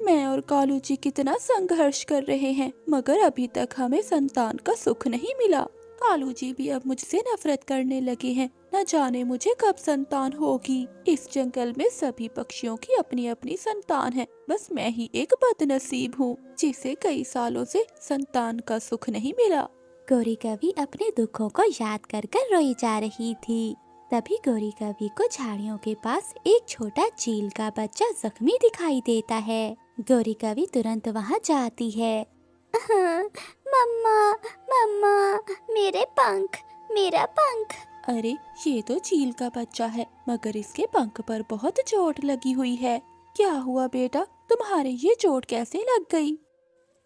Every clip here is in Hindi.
मैं और कालू जी कितना संघर्ष कर रहे हैं, मगर अभी तक हमें संतान का सुख नहीं मिला। कालू जी भी अब मुझसे नफरत करने लगे हैं। न जाने मुझे कब संतान होगी। इस जंगल में सभी पक्षियों की अपनी अपनी संतान है, बस मैं ही एक बदनसीब हूँ जिसे कई सालों से संतान का सुख नहीं मिला। गौरी कवि अपने दुखों को याद कर कर रोई जा रही थी। तभी गौरी कवि को झाड़ियों के पास एक छोटा चील का बच्चा जख्मी दिखाई देता है। गौरी कवि तुरंत वहाँ जाती है। मम्मा, मम्मा, मेरे पंख, मेरा पंख। अरे ये तो चील का बच्चा है, मगर इसके पंख पर बहुत चोट लगी हुई है। क्या हुआ बेटा, तुम्हारे ये चोट कैसे लग गई?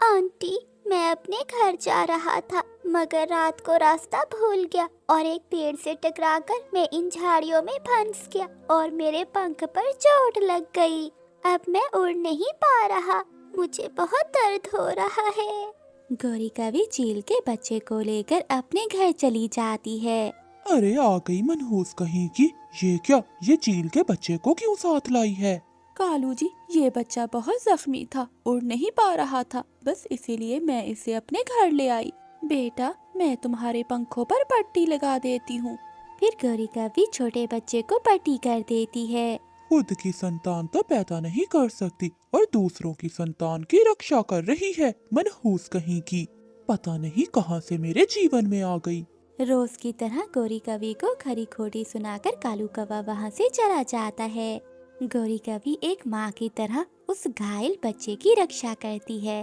आंटी, मैं अपने घर जा रहा था, मगर रात को रास्ता भूल गया और एक पेड़ से टकराकर मैं इन झाड़ियों में फंस गया और मेरे पंख पर चोट लग गई। अब मैं उड़ नहीं पा रहा, मुझे बहुत दर्द हो रहा है। गौरी कवि चील के बच्चे को लेकर अपने घर चली जाती है। अरे आ गई मनहूस कहीं की। ये क्या, ये चील के बच्चे को क्यों साथ लाई है? कालू जी, ये बच्चा बहुत जख्मी था, उड़ नहीं पा रहा था, बस इसीलिए मैं इसे अपने घर ले आई। बेटा, मैं तुम्हारे पंखों पर पट्टी लगा देती हूँ। फिर गौरी कवि छोटे बच्चे को पट्टी कर देती है। खुद की संतान तो पैदा नहीं कर सकती और दूसरों की संतान की रक्षा कर रही है, मनहूस कहीं की। पता नहीं कहाँ से मेरे जीवन में आ गई। रोज की तरह गौरी कवि को खरी खोटी सुनाकर कालू कौवा वहाँ से चला जाता है। गौरी कवि एक माँ की तरह उस घायल बच्चे की रक्षा करती है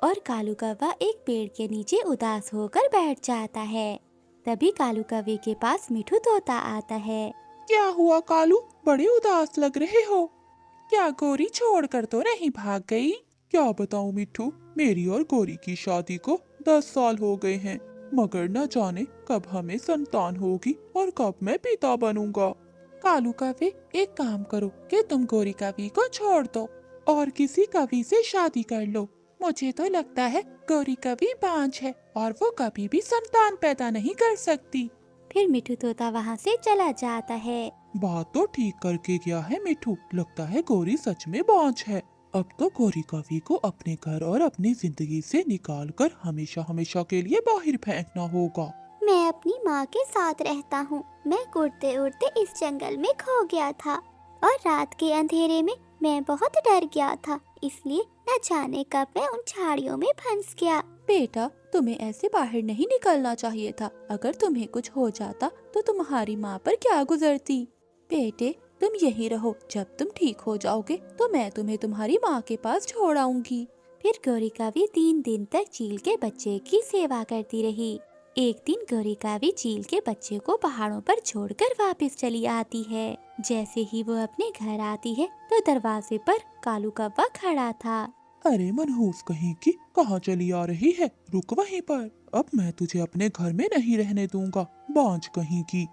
और कालू कौवा एक पेड़ के नीचे उदास होकर बैठ जाता है। तभी कालू कवि के पास मिठू तोता आता है। क्या हुआ कालू, बड़े उदास लग रहे हो? क्या गौरी छोड़कर तो नहीं भाग गई? क्या बताऊं मिठू, मेरी और गौरी की शादी को 10 साल हो गए हैं, मगर न जाने कब हमें संतान होगी और कब मैं पिता बनूंगा। कालू कवि, एक काम करो कि तुम गौरी कवि को छोड़ दो और किसी कवि से शादी कर लो। मुझे तो लगता है गौरी कवि बांझ है और वो कभी भी संतान पैदा नहीं कर सकती। फिर मिठू तोता वहाँ से चला जाता है। बात तो ठीक करके गया है मिठू, लगता है गौरी सच में बांझ है। अब तो गौरी कवि को अपने घर और अपनी जिंदगी से निकालकर हमेशा हमेशा के लिए बाहर फेंकना होगा। मैं अपनी माँ के साथ रहता हूँ। मैं उड़ते उड़ते इस जंगल में खो गया था और रात के अंधेरे में मैं बहुत डर गया था, इसलिए न जाने कब मैं उन झाड़ियों में फंस गया। बेटा, तुम्हें ऐसे बाहर नहीं निकलना चाहिए था। अगर तुम्हें कुछ हो जाता तो तुम्हारी माँ पर क्या गुजरती। बेटे, तुम यहीं रहो, जब तुम ठीक हो जाओगे तो मैं तुम्हें तुम्हारी माँ के पास छोड़ आऊंगी। फिर गौरी कवि 3 दिन तक चील के बच्चे की सेवा करती रही। एक दिन गौरी कवि चील के बच्चे को पहाड़ों पर छोड़कर वापस चली आती है। जैसे ही वो अपने घर आती है तो दरवाजे पर कालू कौवा खड़ा था। अरे मनहूस कहीं की, कहाँ चली आ रही है? रुक वहीं पर, अब मैं तुझे अपने घर में नहीं रहने दूंगा, बांझ कहीं की।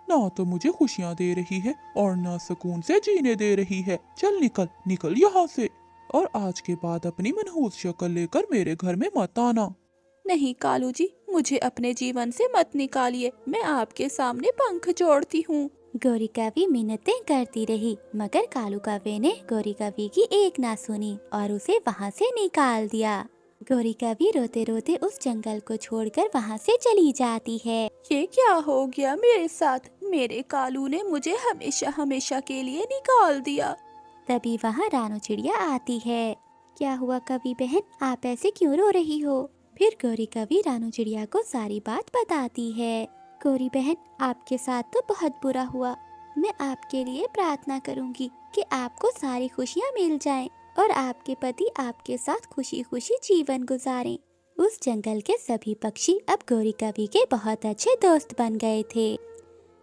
ना तो मुझे खुशियाँ दे रही है और ना सुकून से जीने दे रही है। चल निकल, निकल यहाँ से, और आज के बाद अपनी मनहूस शक्ल लेकर मेरे घर में मत आना। नहीं कालू जी, मुझे अपने जीवन से मत निकालिए, मैं आपके सामने पंख जोड़ती हूँ। गौरी कवि मिन्नतें करती रही, मगर कालू कौवे ने गौरी कवि की एक ना सुनी और उसे वहाँ से निकाल दिया। गौरी कवि रोते रोते उस जंगल को छोड़कर वहाँ से चली जाती है। ये क्या हो गया मेरे साथ? मेरे कालू ने मुझे हमेशा हमेशा के लिए निकाल दिया। तभी वहाँ रानू चिड़िया आती है। क्या हुआ कवि बहन, आप ऐसे क्यों रो रही हो? फिर गौरी कवि रानू चिड़िया को सारी बात बताती है। गौरी बहन, आपके साथ तो बहुत बुरा हुआ। मैं आपके लिए प्रार्थना करूंगी कि आपको सारी खुशियाँ मिल जाएं और आपके पति आपके साथ खुशी खुशी जीवन गुजारें। उस जंगल के सभी पक्षी अब गौरी कवि के बहुत अच्छे दोस्त बन गए थे।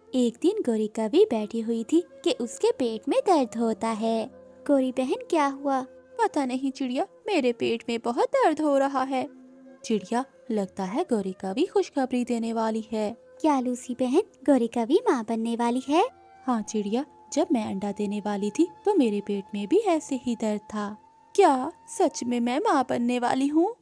एक दिन गौरी कवि बैठी हुई थी कि उसके पेट में दर्द होता है। गौरी बहन, क्या हुआ? पता नहीं चिड़िया, मेरे पेट में बहुत दर्द हो रहा है। चिड़िया, लगता है गौरी कवि खुशखबरी देने वाली है। क्या लूसी बहन, गौरी कवि माँ बनने वाली है? हाँ चिड़िया, जब मैं अंडा देने वाली थी तो मेरे पेट में भी ऐसे ही दर्द था। क्या सच में मैं माँ बनने वाली हूँ?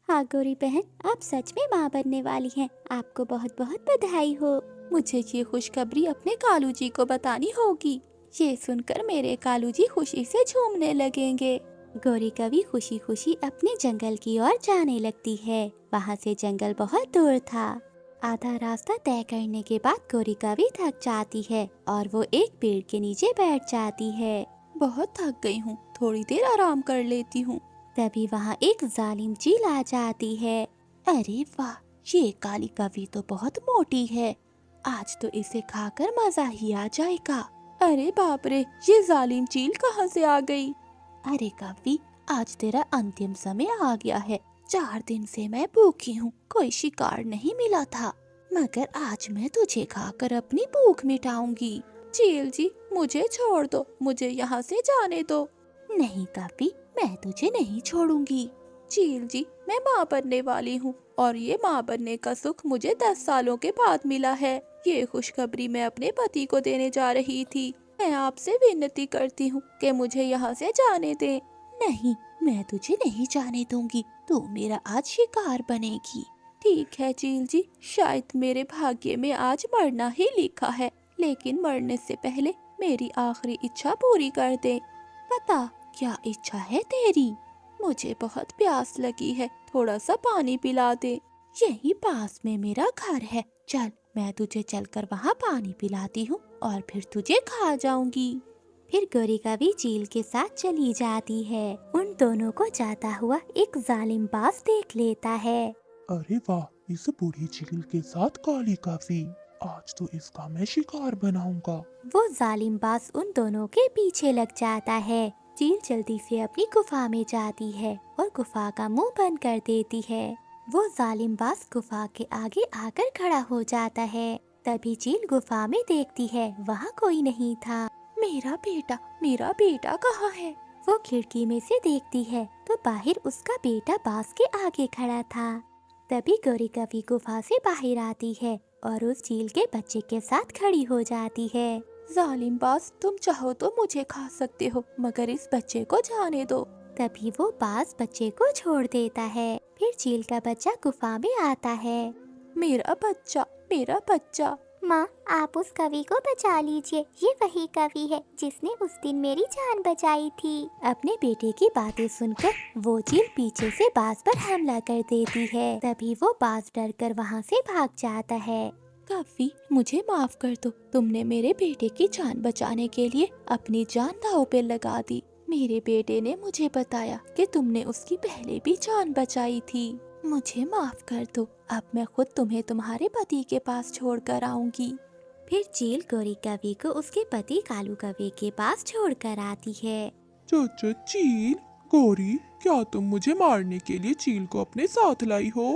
हाँ गौरी बहन, आप सच में माँ बनने वाली हैं। आपको बहुत बहुत बधाई हो। मुझे ये खुशखबरी अपने कालू जी को बतानी होगी। ये सुनकर मेरे कालू जी खुशी से झूमने लगेंगे। गौरी कवि खुशी खुशी अपने जंगल की ओर जाने लगती है। वहाँ से जंगल बहुत दूर था। आधा रास्ता तय करने के बाद गौरी कवि थक जाती है और वो एक पेड़ के नीचे बैठ जाती है। बहुत थक गई हूँ, थोड़ी देर आराम कर लेती हूँ। तभी वहाँ एक जालिम चील आ जाती है। अरे वाह, ये काली कवि तो बहुत मोटी है, आज तो इसे खाकर मजा ही आ जाएगा। अरे बाप रे, ये जालिम चील कहाँ से आ गई? अरे कवि, आज तेरा अंतिम समय आ गया है। 4 दिन से मैं भूखी हूँ, कोई शिकार नहीं मिला था, मगर आज मैं तुझे खाकर अपनी भूख मिटाऊंगी। चील जी, मुझे छोड़ दो, मुझे यहाँ से जाने दो। नहीं कवि, मैं तुझे नहीं छोड़ूंगी। चील जी, मैं माँ बनने वाली हूँ और ये माँ बनने का सुख मुझे 10 सालों के बाद मिला है। ये खुशखबरी मैं अपने पति को देने जा रही थी। मैं आपसे विनती करती हूँ कि मुझे यहाँ से जाने दें। नहीं, मैं तुझे नहीं जाने दूंगी, तू मेरा आज शिकार बनेगी। ठीक है चील जी, शायद मेरे भाग्य में आज मरना ही लिखा है, लेकिन मरने से पहले मेरी आखिरी इच्छा पूरी कर दे। बता, क्या इच्छा है तेरी? मुझे बहुत प्यास लगी है, थोड़ा सा पानी पिला दे। यही पास में मेरा घर है, चल मैं तुझे चलकर वहाँ पानी पिलाती हूँ और फिर तुझे खा जाऊंगी। फिर गौरी कवि चील के साथ चली जाती है। उन दोनों को जाता हुआ एक जालिम बाज देख लेता है। अरे वाह, इस बूढ़ी चील के साथ काली कवि, आज तो इसका मैं शिकार बनाऊंगा। वो जालिम बाज उन दोनों के पीछे लग जाता है। चील जल्दी से अपनी गुफा में जाती है और गुफा का मुंह बंद कर देती है। वो जालिम बाज गुफा के आगे आकर खड़ा हो जाता है। तभी चील गुफा में देखती है, वहाँ कोई नहीं था। मेरा बेटा कहाँ है? वो खिड़की में से देखती है तो बाहर उसका बेटा बाज के आगे खड़ा था। तभी गौरी कवि गुफा से बाहर आती है और उस चील के बच्चे के साथ खड़ी हो जाती है। जालिम बाज, तुम चाहो तो मुझे खा सकते हो, मगर इस बच्चे को जाने दो। तभी वो बाज बच्चे को छोड़ देता है। फिर चील का बच्चा गुफा में आता है। मेरा बच्चा। माँ, आप उस कवि को बचा लीजिए, ये वही कवि है जिसने उस दिन मेरी जान बचाई थी। अपने बेटे की बातें सुनकर वो चील पीछे से बाज पर हमला कर देती है। तभी वो बाज डरकर वहाँ से भाग जाता है। कवि, मुझे माफ कर दो, तुमने मेरे बेटे की जान बचाने के लिए अपनी जान दांव पे लगा दी। मेरे बेटे ने मुझे बताया कि तुमने उसकी पहले भी जान बचाई थी। मुझे माफ कर दो, अब मैं खुद तुम्हें तुम्हारे पति के पास छोड़ कर आऊंगी। फिर चील गौरी कवि को उसके पति कालू कवि के पास छोड़ कर आती है। चाचा चील, गौरी, क्या तुम मुझे मारने के लिए चील को अपने साथ लाई हो?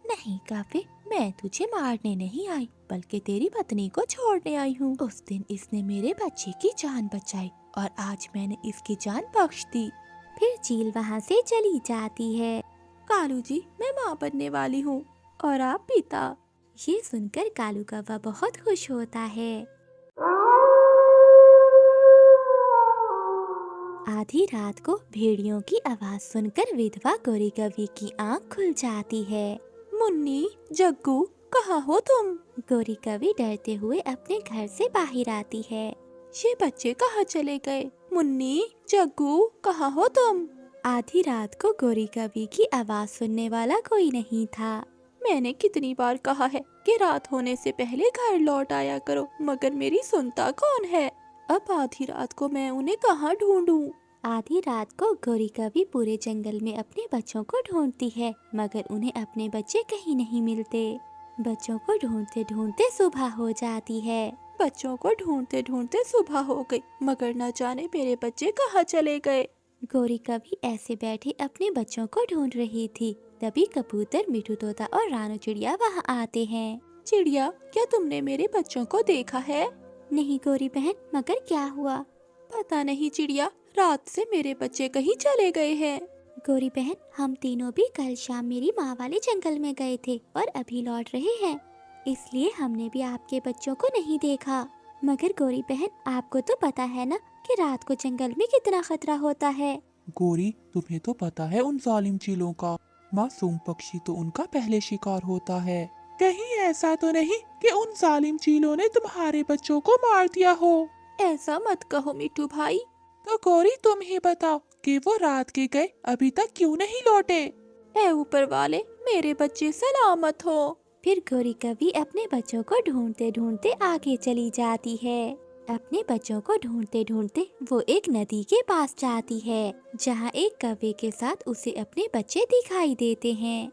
नहीं कवि, मैं तुझे मारने नहीं आई, बल्कि तेरी पत्नी को छोड़ने आई हूँ। उस दिन इसने मेरे बच्चे की जान बचाई और आज मैंने इसकी जान बख्श दी। फिर चील वहाँ से चली जाती है। कालू जी, मैं माँ बनने वाली हूँ और आप पिता। ये सुनकर कालू कौवा बहुत खुश होता है। आधी रात को भेड़ियों की आवाज सुनकर विधवा गौरी कवि की आंख खुल जाती है। मुन्नी, जग्गू, कहाँ हो तुम? गौरी कवि डरते हुए अपने घर से बाहर आती है। ये बच्चे कहाँ चले गए? मुन्नी, जग्गू, कहाँ हो तुम? आधी रात को गौरी कवि की आवाज सुनने वाला कोई नहीं था। मैंने कितनी बार कहा है कि रात होने से पहले घर लौट आया करो, मगर मेरी सुनता कौन है? अब आधी रात को मैं उन्हें कहाँ ढूंढूं? आधी रात को गौरी कवि पूरे जंगल में अपने बच्चों को ढूंढती है, मगर उन्हें अपने बच्चे कहीं नहीं मिलते। बच्चों को ढूंढते ढूंढते सुबह हो जाती है। बच्चों को ढूंढते ढूंढते सुबह हो गई, मगर न जाने मेरे बच्चे कहाँ चले गए। गौरी कवि ऐसे बैठे अपने बच्चों को ढूंढ रही थी। तभी कबूतर, मिठू तोता और रानू चिड़िया वहाँ आते हैं। चिड़िया, क्या तुमने मेरे बच्चों को देखा है? नहीं गौरी बहन, मगर क्या हुआ? पता नहीं चिड़िया, रात से मेरे बच्चे कहीं चले गए हैं। गौरी बहन, हम तीनों भी कल शाम मेरी माँ वाले जंगल में गए थे और अभी लौट रहे हैं, इसलिए हमने भी आपके बच्चों को नहीं देखा। मगर गौरी बहन, आपको तो पता है ना कि रात को जंगल में कितना खतरा होता है। गौरी, तुम्हें तो पता है उन जालिम चीलों का, मासूम पक्षी तो उनका पहले शिकार होता है। कहीं ऐसा तो नहीं कि उन जालिम चीलों ने तुम्हारे बच्चों को मार दिया हो? ऐसा मत कहो मिठू भाई। तो गौरी, तुम ही बताओ, कि वो रात के गए अभी तक क्यों नहीं लौटे। ऐ ऊपर वाले, मेरे बच्चे सलामत हो। फिर गौरी कवि अपने बच्चों को ढूंढते ढूंढते आगे चली जाती है। अपने बच्चों को ढूंढते ढूंढते वो एक नदी के पास जाती है, जहाँ एक कौवे के साथ उसे अपने बच्चे दिखाई देते हैं।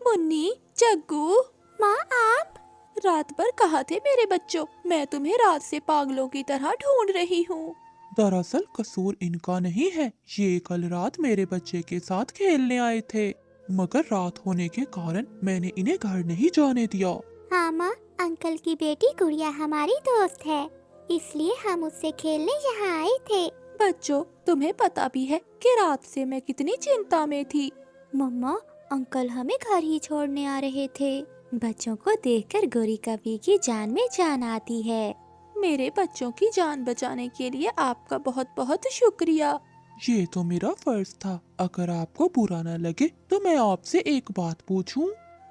मुन्नी, जग्गू, माँ आप? रात भर कहाँ थे मेरे बच्चों? मैं तुम्हें रात से पागलों की तरह ढूंढ रही हूँ। दरअसल कसूर इनका नहीं है, ये कल रात मेरे बच्चे के साथ खेलने आए थे, मगर रात होने के कारण मैंने इन्हें घर नहीं जाने दिया। हाँ माँ, अंकल की बेटी गुड़िया हमारी दोस्त है, इसलिए हम उससे खेलने यहाँ आए थे। बच्चों, तुम्हें पता भी है कि रात से मैं कितनी चिंता में थी। मम्मा, अंकल हमें घर ही छोड़ने आ रहे थे। बच्चों को देखकर गौरी कवि की जान में जान आती है। मेरे बच्चों की जान बचाने के लिए आपका बहुत बहुत शुक्रिया। ये तो मेरा फर्ज था। अगर आपको बुरा न लगे तो मैं आपसे एक बात पूछूं?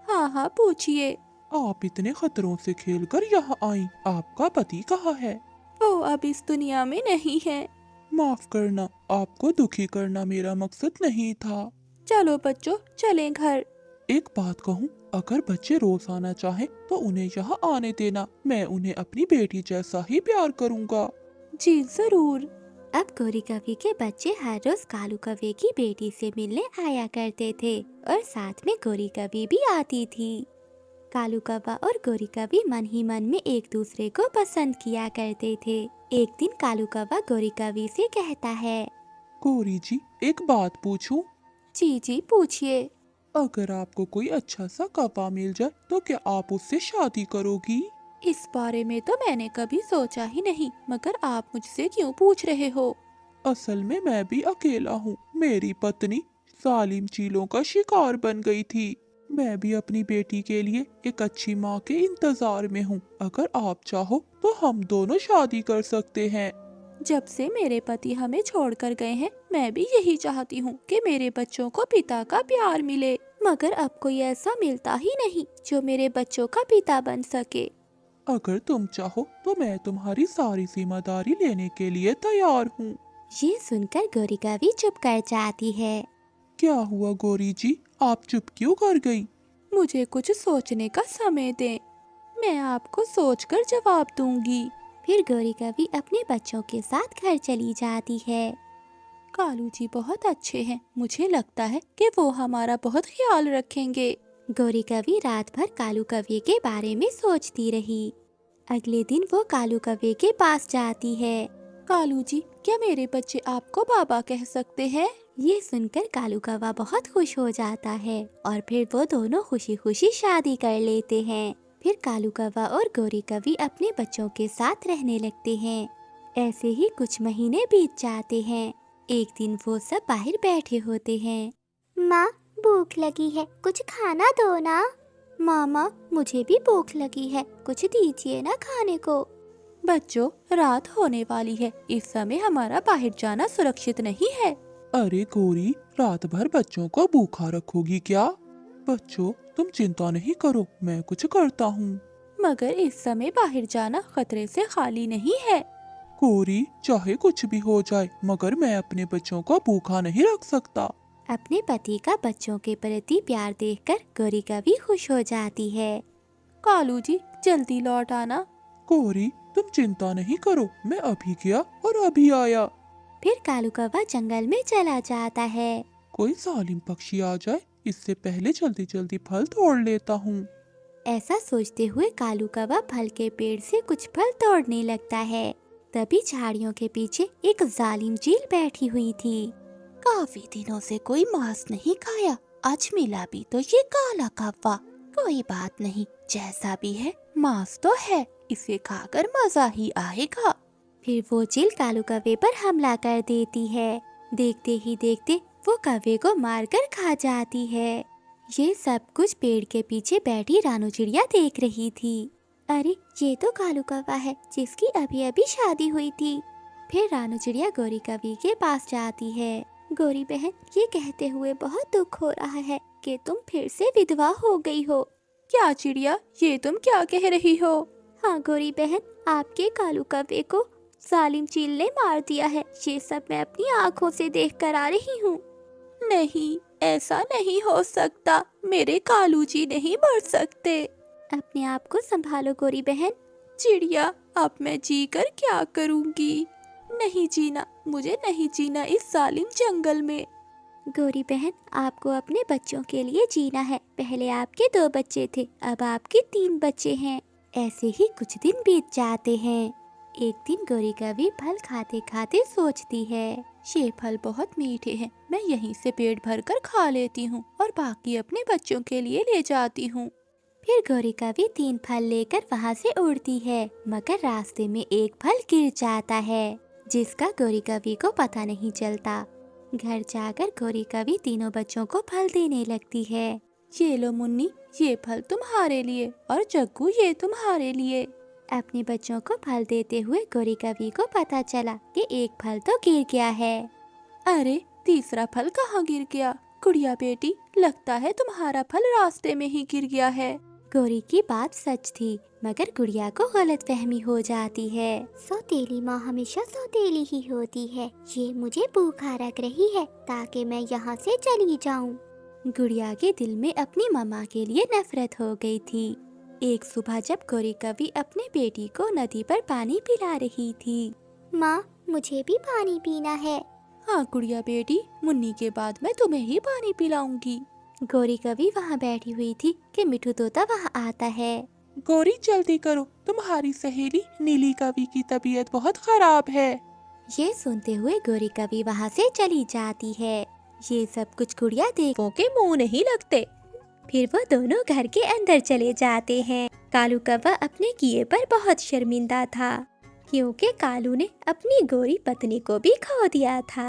हाँ हाँ, पूछिए। आप इतने खतरों से खेलकर यहाँ आई, आपका पति कहाँ है? वो अब इस दुनिया में नहीं है। माफ करना, आपको दुखी करना मेरा मकसद नहीं था। चलो बच्चों, चलें घर। एक बात कहूँ, अगर बच्चे रोज आना चाहें तो उन्हें यहाँ आने देना, मैं उन्हें अपनी बेटी जैसा ही प्यार करूँगा। जी जरूर। अब गौरी कवि के बच्चे हर रोज कालू कौवे की बेटी से मिलने आया करते थे और साथ में गौरी कवि भी आती थी। कालू कौवा और गौरी कवि मन ही मन में एक दूसरे को पसंद किया करते थे। एक दिन कालू कौवा गौरी कवि से कहता है, गौरी जी, एक बात पूछूं? जी जी, पूछिए। अगर आपको कोई अच्छा सा कौवा मिल जाए तो क्या आप उससे शादी करोगी? इस बारे में तो मैंने कभी सोचा ही नहीं, मगर आप मुझसे क्यों पूछ रहे हो? असल में मैं भी अकेला हूँ, मेरी पत्नी जालिम चीलों का शिकार बन गई थी। मैं भी अपनी बेटी के लिए एक अच्छी माँ के इंतजार में हूँ। अगर आप चाहो तो हम दोनों शादी कर सकते हैं। जब से मेरे पति हमें छोड़कर गए हैं, मैं भी यही चाहती हूँ कि मेरे बच्चों को पिता का प्यार मिले, मगर अब कोई ऐसा मिलता ही नहीं जो मेरे बच्चों का पिता बन सके। अगर तुम चाहो तो मैं तुम्हारी सारी जिम्मेदारी लेने के लिए तैयार हूँ। ये सुनकर गौरी कवि चुप कर जाती है। क्या हुआ गौरी जी, आप चुप क्यों कर गई? मुझे कुछ सोचने का समय दें, मैं आपको सोचकर जवाब दूंगी। फिर गौरी कवि अपने बच्चों के साथ घर चली जाती है। कालू जी बहुत अच्छे हैं, मुझे लगता है कि वो हमारा बहुत ख्याल रखेंगे। गौरी कवि रात भर कालू कौवे के बारे में सोचती रही। अगले दिन वो कालू कौवे के पास जाती है। कालू जी, क्या मेरे बच्चे आपको बाबा कह सकते हैं? ये सुनकर कालू कौवा बहुत खुश हो जाता है और फिर वो दोनों खुशी खुशी शादी कर लेते हैं। फिर कालू कौवा और गौरी कवि अपने बच्चों के साथ रहने लगते हैं। ऐसे ही कुछ महीने बीत जाते हैं। एक दिन वो सब बाहर बैठे होते हैं। माँ, भूख लगी है, कुछ खाना दो ना। मामा, मुझे भी भूख लगी है, कुछ दीजिए ना खाने को। बच्चों, रात होने वाली है, इस समय हमारा बाहर जाना सुरक्षित नहीं है। अरे गौरी, रात भर बच्चों को भूखा रखोगी क्या? बच्चों, तुम चिंता नहीं करो, मैं कुछ करता हूँ। मगर इस समय बाहर जाना खतरे से खाली नहीं है। गौरी, चाहे कुछ भी हो जाए, मगर मैं अपने बच्चों को भूखा नहीं रख सकता। अपने पति का बच्चों के प्रति प्यार देखकर गौरी कवि खुश हो जाती है। कालू जी, जल्दी लौट आना। गौरी, तुम चिंता नहीं करो, मैं अभी गया और अभी आया। फिर कालू कौवा जंगल में चला जाता है। कोई जालिम पक्षी आ जाए, इससे पहले जल्दी जल्दी फल तोड़ लेता हूँ। ऐसा सोचते हुए कालू कौवा फल के पेड़ से कुछ फल तोड़ने लगता है। तभी झाड़ियों के पीछे एक जालिम चील बैठी हुई थी। काफी दिनों से कोई मांस नहीं खाया, आज मिला भी तो ये काला कौवा। कोई बात नहीं, जैसा भी है मांस तो है, इसे खाकर मजा ही आएगा। फिर वो चील कालू कौवे पर हमला कर देती है। देखते ही देखते वो कौवे को मारकर खा जाती है। ये सब कुछ पेड़ के पीछे बैठी रानू चिड़िया देख रही थी। अरे, ये तो कालू कौवा है जिसकी अभी अभी शादी हुई थी। फिर रानू चिड़िया गौरी कवि के पास जाती है। गौरी बहन, ये कहते हुए बहुत दुख हो रहा है कि तुम फिर से विधवा हो गई हो। क्या चिड़िया, ये तुम क्या कह रही हो? हाँ गौरी बहन, आपके कालू कौवे को जालिम चील ने मार दिया है। ये सब मैं अपनी आंखों से देख कर आ रही हूँ। नहीं, ऐसा नहीं हो सकता। मेरे कालू जी नहीं मर सकते। अपने आप को संभालो गोरी बहन। चिड़िया, अब मैं जी कर क्या करूँगी? नहीं जीना, मुझे नहीं जीना इस जालिम जंगल में। गोरी बहन, आपको अपने बच्चों के लिए जीना है। पहले आपके 2 बच्चे थे, अब आपके 3 बच्चे हैं। ऐसे ही कुछ दिन बीत जाते हैं। एक दिन गोरी कभी फल खाते खाते सोचती है, ये फल बहुत मीठे हैं, मैं यहीं से पेट भर कर खा लेती हूँ और बाकी अपने बच्चों के लिए ले जाती हूँ। फिर गोरी कभी 3 फल लेकर वहाँ से उड़ती है, मगर रास्ते में एक फल गिर जाता है, जिसका गोरी कभी को पता नहीं चलता। घर जाकर गोरी कभी तीनों बच्चों को फल देने लगती है। ये लो मुन्नी, ये फल तुम्हारे लिए, और जग्गू ये तुम्हारे लिए। अपने बच्चों को फल देते हुए गोरी कभी को पता चला कि एक फल तो गिर गया है। अरे, तीसरा फल कहाँ गिर गया? गुड़िया बेटी, लगता है तुम्हारा फल रास्ते में ही गिर गया है। गोरी की बात सच थी, मगर गुड़िया को गलतफहमी हो जाती है। सौतेली माँ हमेशा सौतेली ही होती है। ये मुझे भूखा रख रही है ताकि मैं यहाँ से चली जाऊँ। गुड़िया के दिल में अपनी मम्मा के लिए नफरत हो गई थी। एक सुबह जब गोरी कभी अपने बेटी को नदी पर पानी पिला रही थी। माँ, मुझे भी पानी पीना है। हाँ गुड़िया बेटी, मुन्नी के बाद मैं तुम्हें ही पानी पिलाऊंगी। गोरी कभी वहाँ बैठी हुई थी कि मिठू तोता वहाँ आता है। गोरी जल्दी करो, तुम्हारी सहेली नीली कवि की तबीयत बहुत खराब है। ये सुनते हुए गोरी कभी वहाँ से चली जाती है। ये सब कुछ गुड़िया देखों के मुंह नहीं लगते। फिर वो दोनों घर के अंदर चले जाते हैं। कालू कौवा अपने किए पर बहुत शर्मिंदा था, क्योंकि कालू ने अपनी गोरी पत्नी को भी खो दिया था।